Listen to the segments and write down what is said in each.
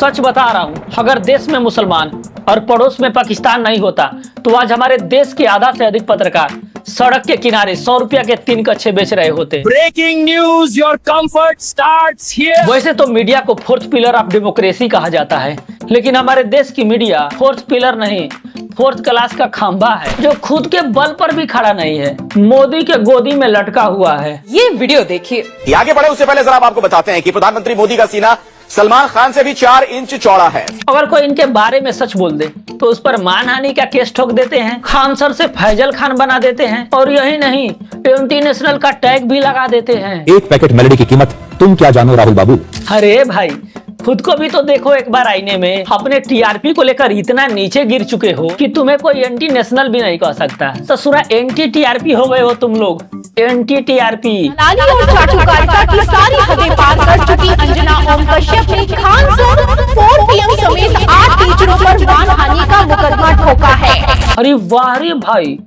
सच बता रहा हूँ, अगर देश में मुसलमान और पड़ोस में पाकिस्तान नहीं होता तो आज हमारे देश के आधा से अधिक पत्रकार सड़क के किनारे 100 रुपया के 3 कच्छे बेच रहे होते। Breaking news, your comfort starts here. वैसे तो मीडिया को फोर्थ पिलर ऑफ डेमोक्रेसी कहा जाता है, लेकिन हमारे देश की मीडिया फोर्थ पिलर नहीं, फोर्थ क्लास का खंभा है, जो खुद के बल पर भी खड़ा नहीं है, मोदी के गोदी में लटका हुआ है। ये वीडियो देखिए। आगे बढ़े उससे पहले जरा आपको बताते हैं कि प्रधानमंत्री मोदी का सीना सलमान खान से भी 4 इंच चौड़ा है। अगर कोई इनके बारे में सच बोल दे तो उस पर मानहानि का केस ठोक देते हैं, खान सर से फैजल खान बना देते हैं, और यही नहीं इंटरनेशनल का टैग भी लगा देते हैं। एक पैकेट मेलोडी की कीमत तुम क्या जानो राहुल बाबू। अरे भाई, खुद को भी तो देखो एक बार आईने में। अपने टीआरपी को लेकर इतना नीचे गिर चुके हो कि तुम्हें कोई एंटी नेशनल भी नहीं कह सकता। ससुरा एंटी टीआरपी हो गए हो तुम लोग, एंटी टीआरपी। लाली और चाटुकारिता की सारी हदें पार कर चुकी अंजना ओम कश्यप ने खान सर 4 PM समेत 8 टीचरों पर मानहानि का मुकदमा ठोका है। अरे वाह रे भाई,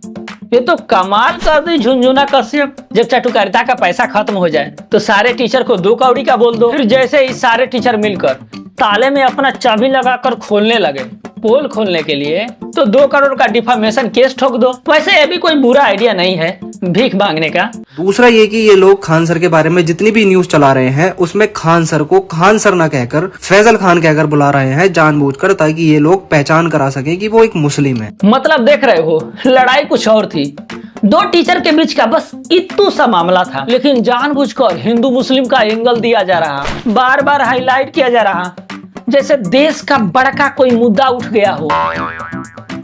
ये तो कमाल कर दी झुनझुना कश्यप। जब चाटुकारिता का पैसा खत्म हो जाए तो सारे टीचर को 2 कौड़ी का बोल दो, फिर जैसे ही सारे टीचर मिलकर ताले में अपना चाबी लगाकर खोलने लगे पोल खोलने के लिए, तो 2 करोड़ का डिफामेशन केस ठोक दो। वैसे ये भी कोई बुरा आइडिया नहीं है भीख मांगने का। दूसरा ये कि ये लोग खान सर के बारे में जितनी भी न्यूज चला रहे हैं उसमें खान सर को खान सर ना कहकर फैजल खान कहकर बुला रहे हैं जानबूझकर, ताकि ये लोग पहचान करा सके कि वो एक मुस्लिम है। मतलब देख रहे हो, लड़ाई कुछ और थी, 2 टीचर के बीच का बस इतू सा मामला था, लेकिन जानबूझकर हिंदू मुस्लिम का एंगल दिया जा रहा, बार बार हाईलाइट किया जा रहा, जैसे देश का बड़का कोई मुद्दा उठ गया हो,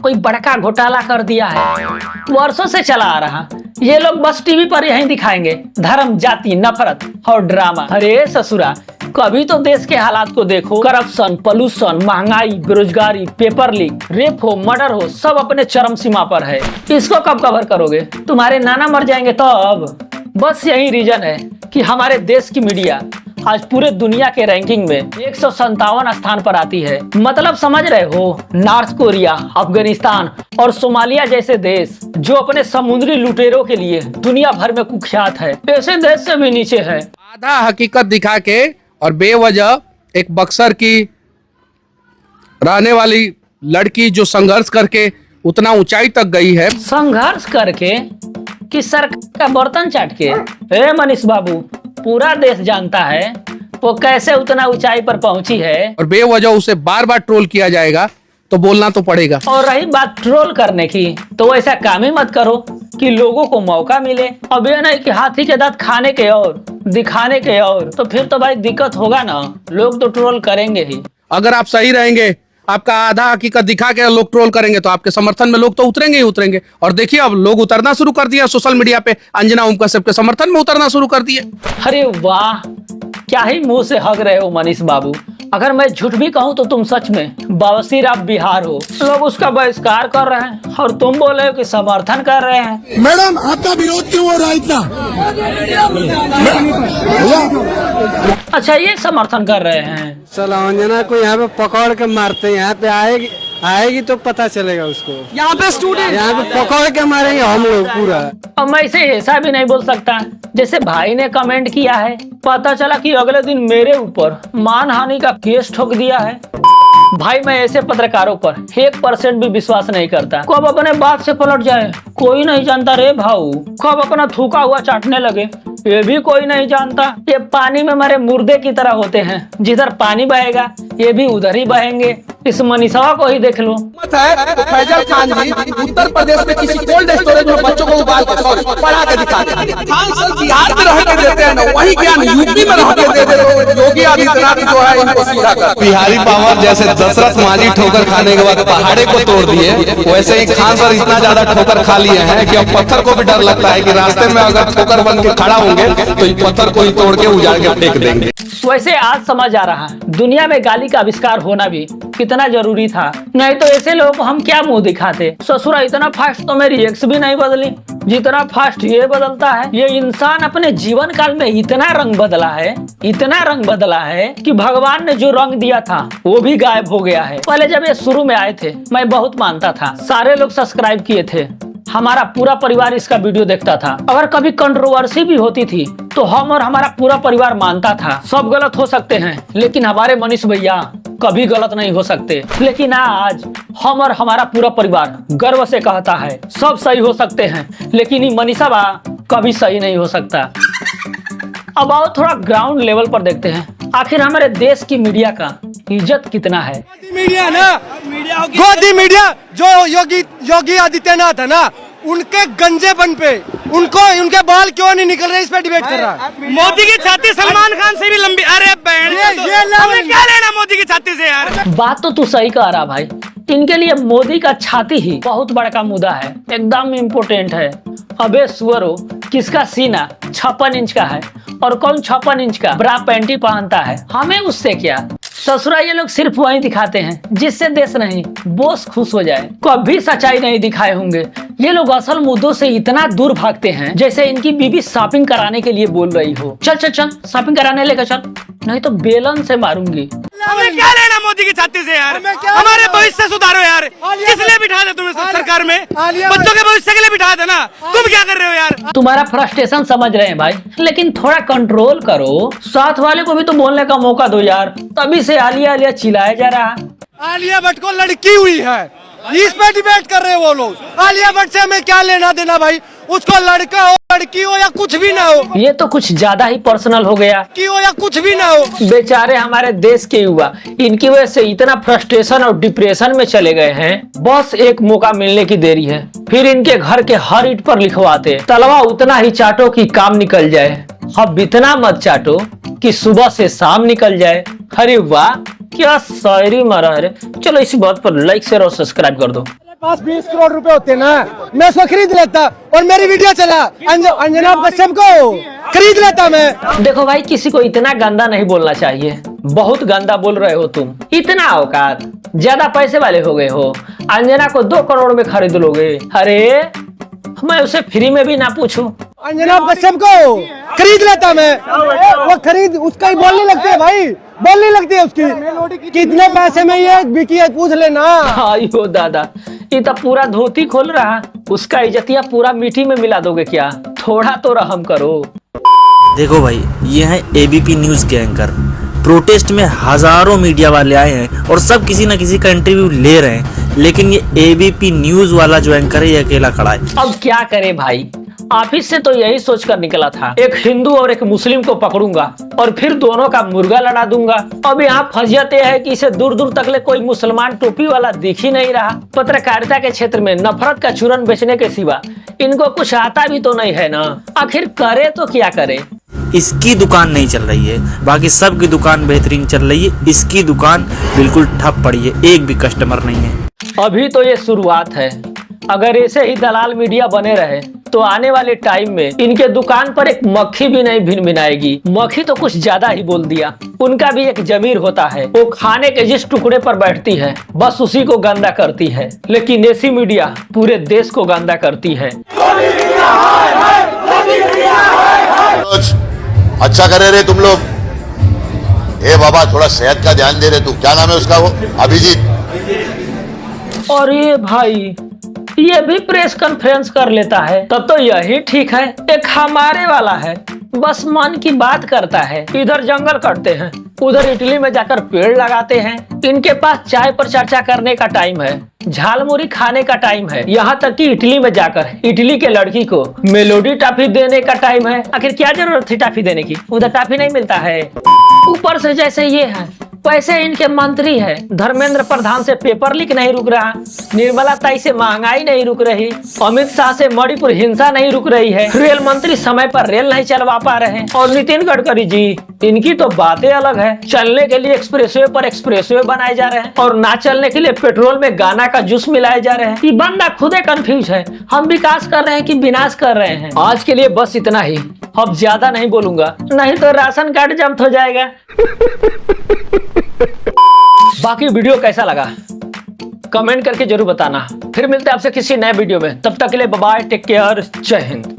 कोई बड़का घोटाला कर दिया है। वर्षों से चला आ रहा, ये लोग बस टीवी पर यही दिखाएंगे धर्म, जाति, नफरत और ड्रामा। अरे ससुरा, कभी तो देश के हालात को देखो। करप्शन, पोल्यूशन, महंगाई, बेरोजगारी, पेपर लीक, रेप हो, मर्डर हो, सब अपने चरम सीमा पर है। इसको कब कवर करोगे? तुम्हारे नाना मर जाएंगे तब। बस यही रीजन है कि हमारे देश की मीडिया आज पूरे दुनिया के रैंकिंग में 157 स्थान पर आती है। मतलब समझ रहे हो, नॉर्थ कोरिया, अफगानिस्तान और सोमालिया जैसे देश जो अपने समुद्री लुटेरों के लिए दुनिया भर में कुख्यात है, ऐसे देश से भी नीचे है। आधा हकीकत दिखा के और बेवजह एक बक्सर की रहने वाली लड़की जो संघर्ष करके उतना ऊंचाई तक गई है। संघर्ष करके कि सर का बर्तन चाट के? ए मनीष बाबू, पूरा देश जानता है वो कैसे उतना ऊंचाई पर पहुंची है, और बेवजह उसे बार बार ट्रोल किया जाएगा तो बोलना तो पड़ेगा। और रही बात ट्रोल करने की, तो ऐसा काम ही मत करो कि लोगों को मौका मिले। अब ये नहीं कि हाथी के दांत खाने के और दिखाने के और, तो फिर तो भाई दिक्कत होगा ना, लोग तो ट्रोल करेंगे ही। अगर आप सही रहेंगे, आपका आधा हकीकत दिखा के लोग ट्रोल करेंगे, तो आपके समर्थन में लोग तो उतरेंगे ही उतरेंगे। और देखिए अब लोग उतरना शुरू कर दिया सोशल मीडिया पे, अंजना ओम कश्यप के समर्थन में उतरना शुरू कर दिए। अरे वाह, क्या ही मुंह से हग रहे हो मनीष बाबू। अगर मैं झूठ भी कहूँ तो तुम सच में बवासीर आप बिहार हो। लोग उसका बहिष्कार कर रहे हैं और तुम बोले हो कि समर्थन कर रहे हैं। मैडम, आपका विरोध क्यों हो रहा है इतना? अच्छा, ये समर्थन कर रहे हैं। चलो अंजना को यहाँ पे पकड़ के मारते हैं, यहाँ पे आएगी तो पता चलेगा उसको। यहाँ पे स्टूडेंट यहाँ पे पकड़ के मारेंगे हम लोग पूरा। अब मैं इसे ऐसा भी नहीं बोल सकता जैसे भाई ने कमेंट किया है, पता चला कि अगले दिन मेरे ऊपर मानहानि का केस ठोक दिया है। भाई, मैं ऐसे पत्रकारों पर 1% भी विश्वास नहीं करता। कब अपने बात से पलट जाए कोई नहीं जानता रे भाऊ, कब अपना थूका हुआ चाटने लगे ये भी कोई नहीं जानता। ये पानी में मरे मुर्दे की तरह होते हैं, जिधर पानी बहेगा ये भी उधर ही बहेंगे। इस मनीषा को ही देख लो। तो फैजल खान जी उत्तर प्रदेश में किसी कोल्ड स्टोरेज में बच्चों को उबाल के पढ़ा के दिखाते हैं। खान सर बिहार में रह के देते हैं ना, वही ज्ञान यूपी में रह के दे देते। योगी आदित्यनाथ जो है इनको सीधा कर। बिहारी पावर जैसे दशरथ माझी ठोकर खाने के बाद पहाड़े को तोड़ दिए, वैसे ही खान सर इतना ज्यादा ठोकर खा लिए हैं कि अब पत्थर को भी डर लगता है कि रास्ते में अगर ठोकर बन के खड़ा होंगे तो इस पत्थर को ही तोड़ के उजाड़ के फेंक देंगे। वैसे आज समझ आ रहा है दुनिया में गाली का आविष्कार होना भी कितना जरूरी था, नहीं तो ऐसे लोगों को हम क्या मुंह दिखाते। ससुरा, इतना फास्ट तो मेरी एक्स भी नहीं बदली जितना फास्ट ये बदलता है। ये इंसान अपने जीवन काल में इतना रंग बदला है, इतना रंग बदला है कि भगवान ने जो रंग दिया था वो भी गायब हो गया है। पहले जब ये शुरू में आए थे मैं बहुत मानता था, सारे लोग सब्सक्राइब किए थे, हमारा पूरा परिवार इसका वीडियो देखता था। अगर कभी कंट्रोवर्सी भी होती थी तो हम और हमारा पूरा परिवार मानता था। सब गलत हो सकते हैं लेकिन हमारे मनीष भैया कभी गलत नहीं हो सकते, लेकिन आज हम और हमारा पूरा परिवार गर्व से कहता है सब सही हो सकते हैं, लेकिन ये मनीषा बा कभी सही नहीं हो सकता। अब आओ थोड़ा ग्राउंड लेवल पर देखते हैं आखिर हमारे देश की मीडिया का इज्जत कितना है। मीडिया ना, गोदी मीडिया जो योगी आदित्यनाथ है ना, उनके गंजेपन पे उनके बाल क्यों नहीं निकल रहे, इस पे डिबेट कर रहा है। मोदी की छाती सलमान खान से भी लंबी। अरे हमें क्या लेना मोदी की छाती से यार। बात तो तू सही कह रहा भाई, इनके लिए मोदी का छाती ही बहुत बड़ा मुद्दा है, एकदम इम्पोर्टेंट है। अबे सुअरो, किसका सीना 56 इंच का है और कौन 56 इंच का ब्रा पैंटी पहनता है, हमें उससे क्या। ससुरा ये लोग सिर्फ वही दिखाते हैं जिससे देश नहीं बॉस खुश हो जाए, कभी सच्चाई नहीं दिखाए होंगे। ये लोग असल मुद्दों से इतना दूर भागते हैं जैसे इनकी बीवी शॉपिंग कराने के लिए बोल रही हो, चल चल चल शॉपिंग कराने लेकर चल, नहीं तो बेलन से मारूंगी। हमें क्या लेना मोदी की छाती से यार, हमारे भविष्य सुधारो यार। किस लिए बिठा दे तुम्हें सरकार में, बच्चों के भविष्य के लिए बिठा देना, तुम क्या कर रहे हो यार। तुम्हारा फ्रस्ट्रेशन समझ रहे हैं भाई, लेकिन थोड़ा कंट्रोल करो, साथ वाले को भी तो बोलने का मौका दो यार। तभी से आलिया चिल्लाया जा रहा। आलिया भट्ट को लड़की हुई है, इस पे डिबेट कर रहे हैं वो लोग। आलिया भट्ट से हमें क्या लेना देना भाई, उसको लड़का हो लड़की हो या कुछ भी ना हो, ये तो कुछ ज्यादा ही पर्सनल हो गया। की हो या कुछ भी ना हो। बेचारे हमारे देश के युवा इनकी वजह से इतना फ्रस्ट्रेशन और डिप्रेशन में चले गए हैं, बस एक मौका मिलने की देरी है। फिर इनके घर के हर ईंट पर लिखवाते तलवा उतना ही चाटो कि काम निकल जाए, अब इतना मत चाटो कि सुबह से शाम निकल जाए। अरे वाह क्या शायरी मारा है। चलो इसी बात पर लाइक शेयर और सब्सक्राइब कर दो। पास 20 करोड़ रुपए होते ना, मैं उसको खरीद लेता और मेरी वीडियो चला अंजना कश्यप को खरीद लेता मैं। देखो भाई, किसी को इतना गंदा नहीं बोलना चाहिए, बहुत गंदा बोल रहे हो तुम। इतना औकात, ज्यादा पैसे वाले हो गए हो, अंजना को 2 करोड़ में खरीद लोगे। अरे मैं उसे फ्री में भी ना पूछूं। अंजना कश्यप को खरीद लेता मैं, वो खरीद उसका ही बोलने लगते है भाई, बोलने लगती है उसकी। कितने पैसे में ये बिकी है पूछ लेना। आयो दादा, ये तो पूरा धोती खोल रहा, उसका इज्जतिया पूरा मिट्टी में मिला दोगे क्या, थोड़ा तो रहम करो। देखो भाई, ये है एबीपी न्यूज के एंकर। प्रोटेस्ट में हजारों मीडिया वाले आए हैं और सब किसी न किसी का इंटरव्यू ले रहे हैं, लेकिन ये एबीपी न्यूज वाला जो एंकर है ये अकेला खड़ा है। अब क्या करे भाई, ऑफिस से तो यही सोचकर निकला था, एक हिंदू और एक मुस्लिम को पकड़ूंगा और फिर दोनों का मुर्गा लड़ा दूंगा। अब यहाँ फजियत यह है कि इसे दूर दूर तक ले कोई मुसलमान टोपी वाला दिख ही नहीं रहा। पत्रकारिता के क्षेत्र में नफरत का चूरन बेचने के सिवा इनको कुछ आता भी तो नहीं है ना, आखिर करे तो क्या करे। इसकी दुकान नहीं चल रही है, बाकी सब की दुकान बेहतरीन चल रही है, इसकी दुकान बिल्कुल ठप पड़ी है, एक भी कस्टमर नहीं है। अभी तो ये शुरुआत है, अगर ऐसे ही दलाल मीडिया बने रहे तो आने वाले टाइम में इनके दुकान पर एक मक्खी भी नहीं भिनभिनाएगी। मक्खी तो कुछ ज्यादा ही बोल दिया, उनका भी एक जमीर होता है, वो खाने के जिस टुकड़े पर बैठती है बस उसी को गंदा करती है, लेकिन ऐसी मीडिया पूरे देश को गंदा करती है। अच्छा करे रे तुम लोग, ए बाबा थोड़ा सेहत का ध्यान दे रहे तू, क्या नाम है उसका, वो अभिजीत। और ये भाई ये भी प्रेस कॉन्फ्रेंस कर लेता है, तब तो यही ठीक है। एक हमारे वाला है, बस मन की बात करता है, इधर जंगल कटते हैं, उधर इटली में जाकर पेड़ लगाते हैं। इनके पास चाय पर चर्चा करने का टाइम है, झालमुरी खाने का टाइम है, यहाँ तक कि इटली में जाकर इटली के लड़की को मेलोडी टॉफी देने का टाइम है। आखिर क्या जरूरत थी टॉफी देने की, उधर टॉफी नहीं मिलता है। ऊपर से जैसे ये है वैसे इनके मंत्री है, धर्मेंद्र प्रधान से पेपर लीक नहीं रुक रहा, निर्मला ताई से महंगाई नहीं रुक रही, अमित शाह से मणिपुर हिंसा नहीं रुक रही है, रेल मंत्री समय पर रेल नहीं चलवा पा रहे, और नितिन गडकरी जी इनकी तो बातें अलग है। चलने के लिए एक्सप्रेसवे पर एक्सप्रेसवे बनाए जा रहे हैं और ना चलने के लिए पेट्रोल में गाना का जूस मिलाए जा रहे हैं। ये बंदा खुद कंफ्यूज है, हम विकास कर रहे हैं कि विनाश कर रहे हैं। आज के लिए बस इतना ही, अब ज्यादा नहीं बोलूंगा, नहीं तो राशन कार्ड जब्त हो जाएगा। बाकी वीडियो कैसा लगा कमेंट करके जरूर बताना। फिर मिलते हैं आपसे किसी नए वीडियो में, तब तक के लिए बाय बाय, टेक केयर, जय हिंद।